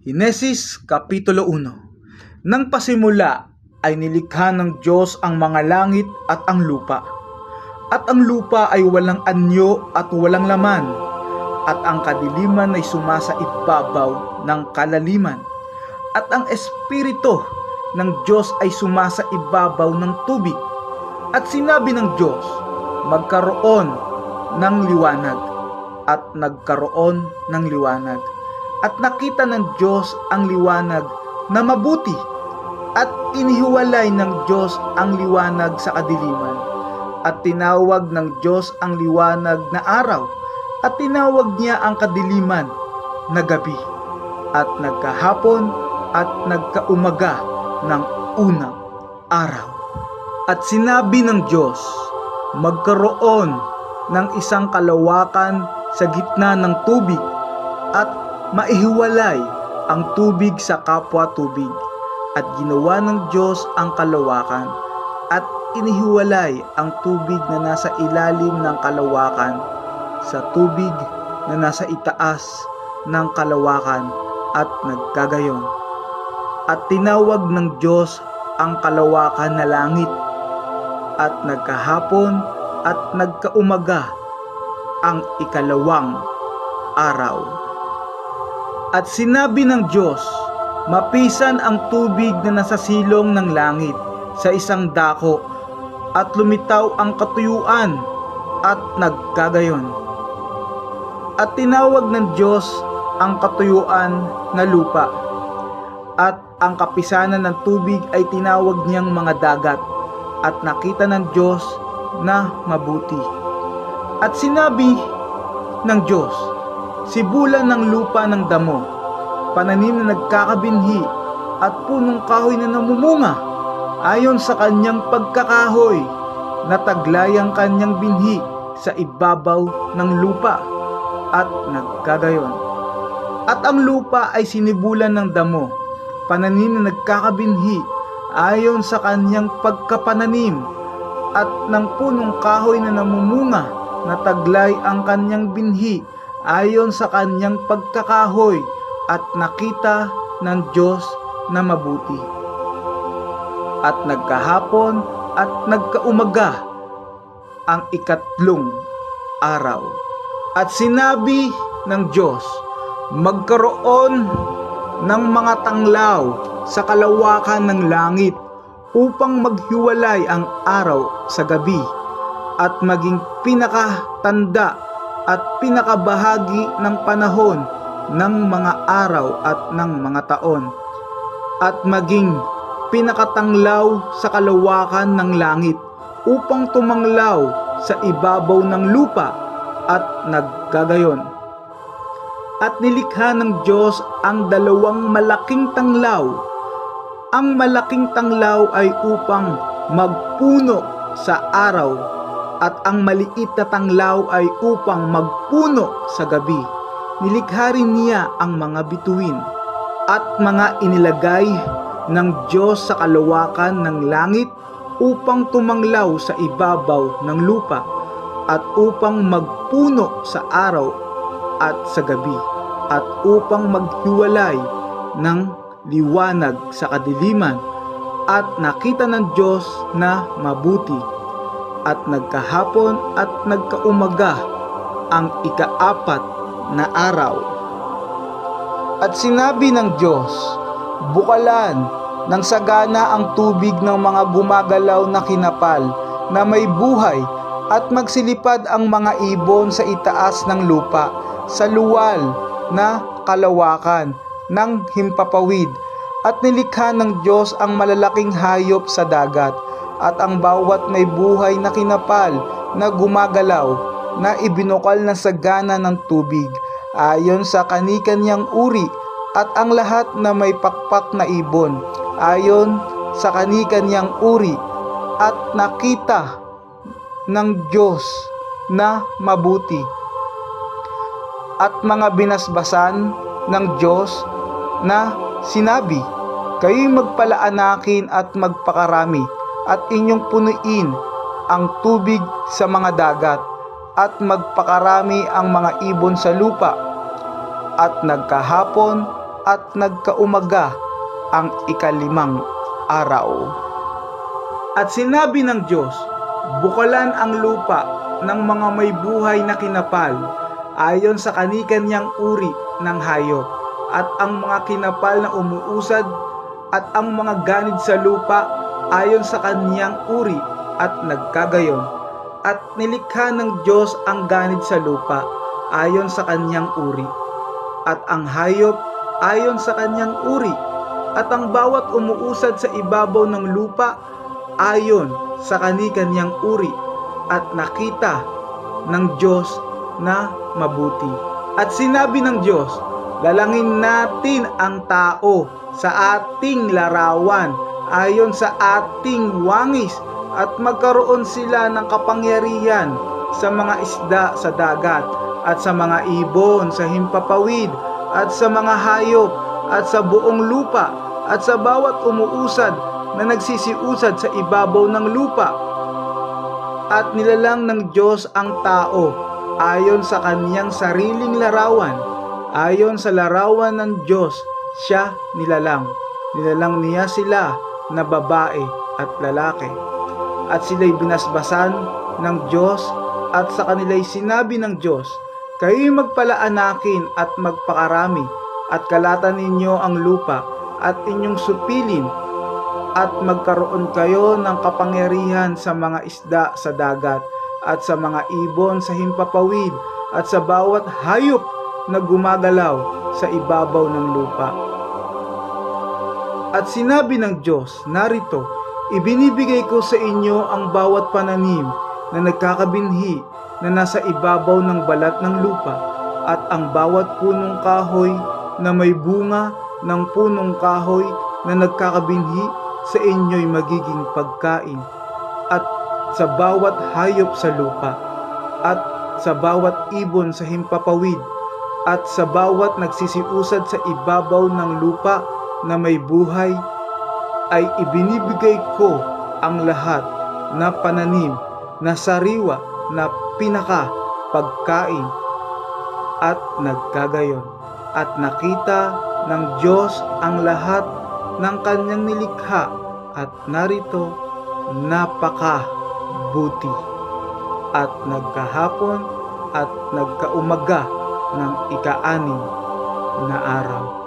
Henesis Kapitulo 1. Nang pasimula ay nilikha ng Diyos ang mga langit at ang lupa. At ang lupa ay walang anyo at walang laman, at ang kadiliman ay sumasa ibabaw ng kalaliman. At ang Espiritu ng Diyos ay sumasa ibabaw ng tubig. At sinabi ng Diyos, magkaroon ng liwanag. At nagkaroon ng liwanag. At nakita ng Diyos ang liwanag na mabuti, at inihiwalay ng Diyos ang liwanag sa kadiliman. At tinawag ng Diyos ang liwanag na araw, at tinawag niya ang kadiliman na gabi. At nagkahapon at nagkaumaga ng unang araw. At sinabi ng Diyos, magkaroon ng isang kalawakan sa gitna ng tubig, at maihiwalay ang tubig sa kapwa tubig. At ginawa ng Diyos ang kalawakan, at inihiwalay ang tubig na nasa ilalim ng kalawakan sa tubig na nasa itaas ng kalawakan, at nagkagayon. At tinawag ng Diyos ang kalawakan na langit. At nagkahapon at nagkaumaga ang ikalawang araw. At sinabi ng Diyos, mapisan ang tubig na nasa silong ng langit sa isang dako, at lumitaw ang katuyuan, at nagkagayon. At tinawag ng Diyos ang katuyuan na lupa, at ang kapisanan ng tubig ay tinawag niyang mga dagat, at nakita ng Diyos na mabuti. At sinabi ng Diyos, sibulan ng lupa ng damo, pananim na nagkakabinhi, at punong kahoy na namumunga, ayon sa kanyang pagkakahoy, na taglay ang kanyang binhi sa ibabaw ng lupa, at nagkagayon. At ang lupa ay sinibulan ng damo, pananim na nagkakabinhi, ayon sa kanyang pagkapananim, at ng punong kahoy na namumunga, na taglay ang kanyang binhi, ayon sa kanyang pagkakahoy, at nakita ng Diyos na mabuti. At nagkahapon at nagkaumaga ang ikatlong araw. At sinabi ng Diyos, magkaroon ng mga tanglaw sa kalawakan ng langit, upang maghiwalay ang araw sa gabi, at maging pinakatanda at pinakabahagi ng panahon ng mga araw at ng mga taon, at maging pinakatanglaw sa kalawakan ng langit, upang tumanglaw sa ibabaw ng lupa, at nagkagayon. At nilikha ng Diyos ang dalawang malaking tanglaw. Ang malaking tanglaw ay upang magpuno sa araw, at ang maliit na tanglaw ay upang magpuno sa gabi. Nilikha rin niya ang mga bituin at mga inilagay ng Diyos sa kalawakan ng langit, upang tumanglaw sa ibabaw ng lupa, at upang magpuno sa araw at sa gabi, at upang maghiwalay ng liwanag sa kadiliman. At nakita ng Diyos na mabuti. At nagkahapon at nagkaumaga ang ikaapat na araw. At sinabi ng Diyos, bukalan ng sagana ang tubig ng mga gumagalaw na kinapal na may buhay, at magsilipad ang mga ibon sa itaas ng lupa, sa luwal na kalawakan ng himpapawid. At nilikha ng Diyos ang malalaking hayop sa dagat, at ang bawat may buhay na kinapal na gumagalaw, na ibinukal na sagana ng tubig, ayon sa kani-kanyang uri, at ang lahat na may pakpak na ibon, ayon sa kani-kanyang uri. At nakita ng Diyos na mabuti. At mga binasbasan ng Diyos na sinabi, kayo'y magpalaanakin at magpakarami, at inyong punuin ang tubig sa mga dagat, at magpakarami ang mga ibon sa lupa. At nagkahapon at nagkaumaga ang ikalimang araw. At sinabi ng Diyos, bukalan ang lupa ng mga may buhay na kinapal ayon sa kani-kanyang uri ng hayop, at ang mga kinapal na umuusad at ang mga ganid sa lupa ayon sa kaniyang uri, at nagkagayon. At nilikha ng Diyos ang ganid sa lupa ayon sa kaniyang uri, at ang hayop ayon sa kaniyang uri, at ang bawat umuusad sa ibabaw ng lupa ayon sa kani-kanyang uri. At nakita ng Diyos na mabuti. At sinabi ng Diyos, lalangin natin ang tao sa ating larawan ayon sa ating wangis, at magkaroon sila ng kapangyarihan sa mga isda sa dagat, at sa mga ibon sa himpapawid, at sa mga hayop, at sa buong lupa, at sa bawat umuusad na nagsisiusad sa ibabaw ng lupa. At nilalang ng Diyos ang tao ayon sa kaniyang sariling larawan, ayon sa larawan ng Diyos siya nilalang. Nilalang niya sila na babae at lalaki. At sila'y binasbasan ng Diyos, at sa kanila'y sinabi ng Diyos, kayo'y magpalaanakin at magpakarami, at kalatan ninyo ang lupa, at inyong supilin, at magkaroon kayo ng kapangyarihan sa mga isda sa dagat, at sa mga ibon sa himpapawid, at sa bawat hayop na gumagalaw sa ibabaw ng lupa. At sinabi ng Diyos, narito, ibinibigay ko sa inyo ang bawat pananim na nagkakabinhi na nasa ibabaw ng balat ng lupa, at ang bawat punong kahoy na may bunga ng punong kahoy na nagkakabinhi sa inyo'y magiging pagkain, at sa bawat hayop sa lupa, at sa bawat ibon sa himpapawid, at sa bawat nagsisiusad sa ibabaw ng lupa na may buhay, ay ibinibigay ko ang lahat na pananim na sariwa na pinaka pagkain. At nagkagayon. At nakita ng Diyos ang lahat ng kanyang nilikha, at narito, napakabuti. At nagkahapon at nagkaumaga ng ika-anim na araw.